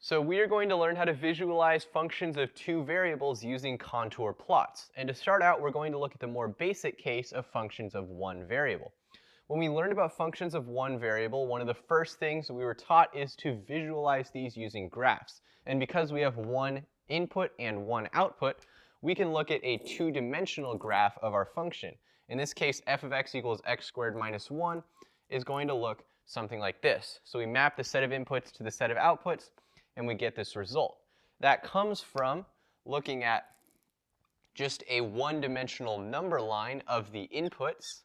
So we are going to learn how to visualize functions of two variables using contour plots. And to start out, we're going to look at the more basic case of functions of one variable. When we learned about functions of one variable, one of the first things we were taught is to visualize these using graphs. And because we have one input and one output, we can look at a two-dimensional graph of our function. In this case, f of x equals x squared minus 1 is going to look something like this. So we map the set of inputs to the set of outputs, and we get this result. That comes from looking at just a one-dimensional number line of the inputs,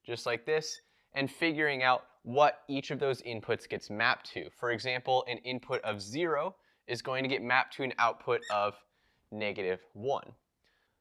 just like this, and figuring out what each of those inputs gets mapped to. For example, an input of 0 is going to get mapped to an output of -1.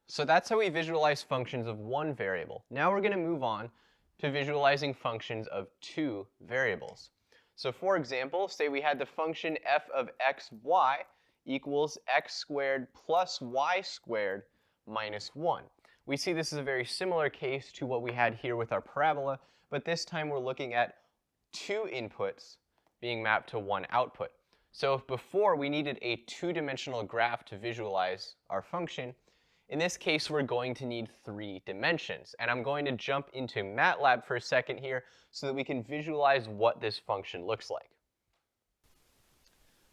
So that's how we visualize functions of one variable. Now we're going to move on to visualizing functions of two variables. So for example, say we had the function f of xy equals x squared plus y squared minus 1. We see this is a very similar case to what we had here with our parabola, but this time we're looking at two inputs being mapped to one output. So if before we needed a two-dimensional graph to visualize our function, in this case, we're going to need 3 dimensions. And I'm going to jump into MATLAB for a second here so that we can visualize what this function looks like.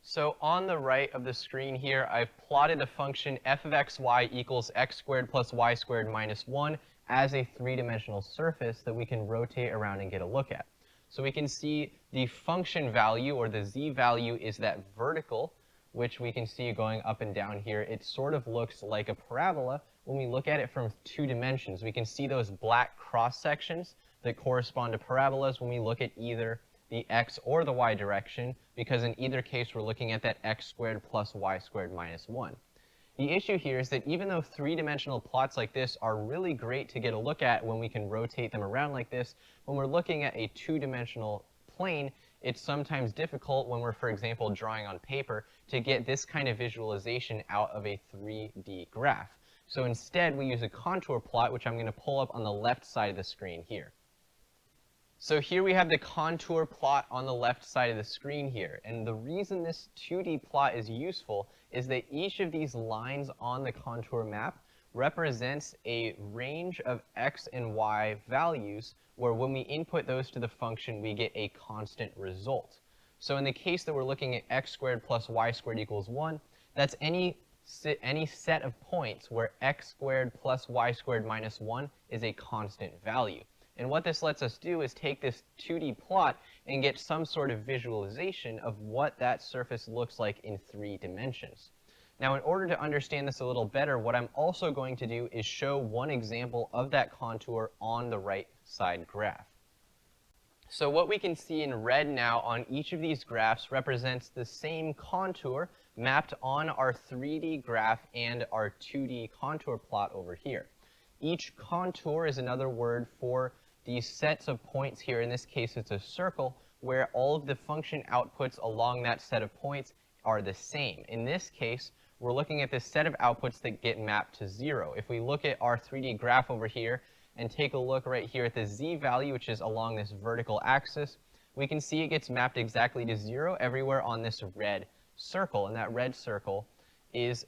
So on the right of the screen here, I've plotted the function f of xy equals x squared plus y squared minus 1 as a 3-dimensional surface that we can rotate around and get a look at. So we can see the function value, or the z value, is that vertical, which we can see going up and down here. It sort of looks like a parabola when we look at it from 2 dimensions. We can see those black cross sections that correspond to parabolas when we look at either the x or the y direction, because in either case we're looking at that x squared plus y squared minus 1. The issue here is that even though 3-dimensional plots like this are really great to get a look at when we can rotate them around like this, when we're looking at a 2-dimensional plane, it's sometimes difficult when we're, for example, drawing on paper to get this kind of visualization out of a 3D graph. So instead, we use a contour plot, which I'm going to pull up on the left side of the screen here. So here we have the contour plot on the left side of the screen here. And the reason this 2D plot is useful is that each of these lines on the contour map represents a range of x and y values where when we input those to the function, we get a constant result. So in the case that we're looking at x squared plus y squared equals 1, that's any set of points where x squared plus y squared minus 1 is a constant value. And what this lets us do is take this 2D plot and get some sort of visualization of what that surface looks like in 3 dimensions. Now, in order to understand this a little better, what I'm also going to do is show one example of that contour on the right side graph. So what we can see in red now on each of these graphs represents the same contour mapped on our 3D graph and our 2D contour plot over here. Each contour is another word for these sets of points here. In this case, it's a circle where all of the function outputs along that set of points are the same. In this case, we're looking at this set of outputs that get mapped to 0. If we look at our 3D graph over here and take a look right here at the z value, which is along this vertical axis, we can see it gets mapped exactly to 0 everywhere on this red circle. And that red circle is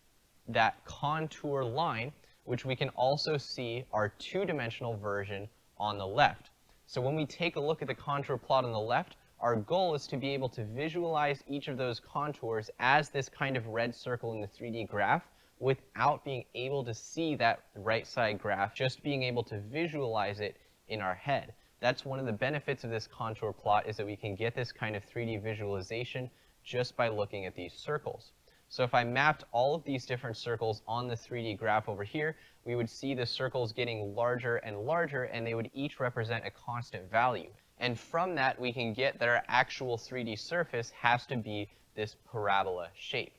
that contour line, which we can also see our 2-dimensional version on the left. So when we take a look at the contour plot on the left, our goal is to be able to visualize each of those contours as this kind of red circle in the 3D graph without being able to see that right side graph, just being able to visualize it in our head. That's one of the benefits of this contour plot, is that we can get this kind of 3D visualization just by looking at these circles. So if I mapped all of these different circles on the 3D graph over here, we would see the circles getting larger and larger, and they would each represent a constant value. And from that, we can get that our actual 3D surface has to be this parabola shape.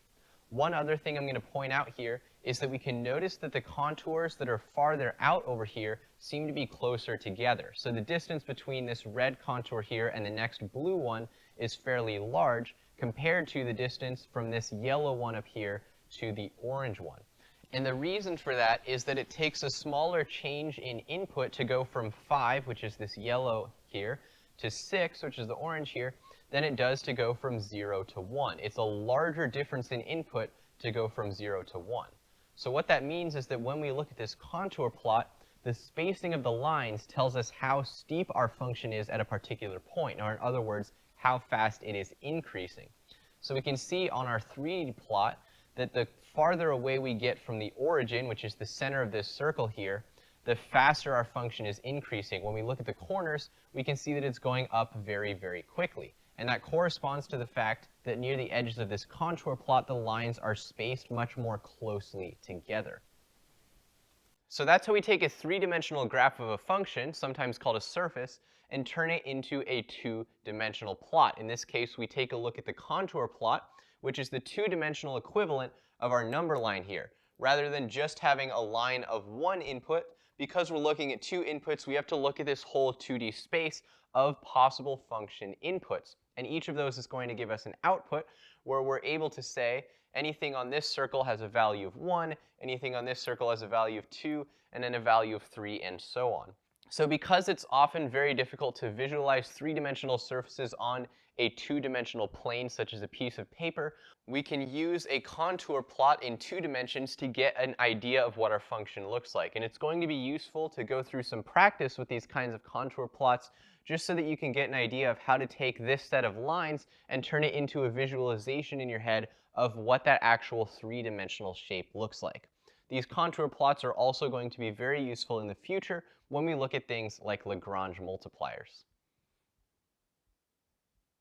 One other thing I'm going to point out here is that we can notice that the contours that are farther out over here seem to be closer together. So the distance between this red contour here and the next blue one is fairly large compared to the distance from this yellow one up here to the orange one. And the reason for that is that it takes a smaller change in input to go from 5, which is this yellow here, to 6, which is the orange here, than it does to go from 0 to 1. It's a larger difference in input to go from 0 to 1. So what that means is that when we look at this contour plot, the spacing of the lines tells us how steep our function is at a particular point, or in other words, how fast it is increasing. So we can see on our 3D plot that the farther away we get from the origin, which is the center of this circle here, the faster our function is increasing. When we look at the corners, we can see that it's going up very, very quickly. And that corresponds to the fact that near the edges of this contour plot, the lines are spaced much more closely together. So that's how we take a three-dimensional graph of a function, sometimes called a surface, and turn it into a two-dimensional plot. In this case, we take a look at the contour plot, which is the two-dimensional equivalent of our number line here. Rather than just having a line of one input, because we're looking at two inputs, we have to look at this whole 2D space of possible function inputs. And each of those is going to give us an output where we're able to say anything on this circle has a value of 1, anything on this circle has a value of 2, and then a value of 3, and so on. So because it's often very difficult to visualize three-dimensional surfaces on a two-dimensional plane, such as a piece of paper, we can use a contour plot in 2 dimensions to get an idea of what our function looks like. And it's going to be useful to go through some practice with these kinds of contour plots just so that you can get an idea of how to take this set of lines and turn it into a visualization in your head of what that actual three-dimensional shape looks like. These contour plots are also going to be very useful in the future when we look at things like Lagrange multipliers.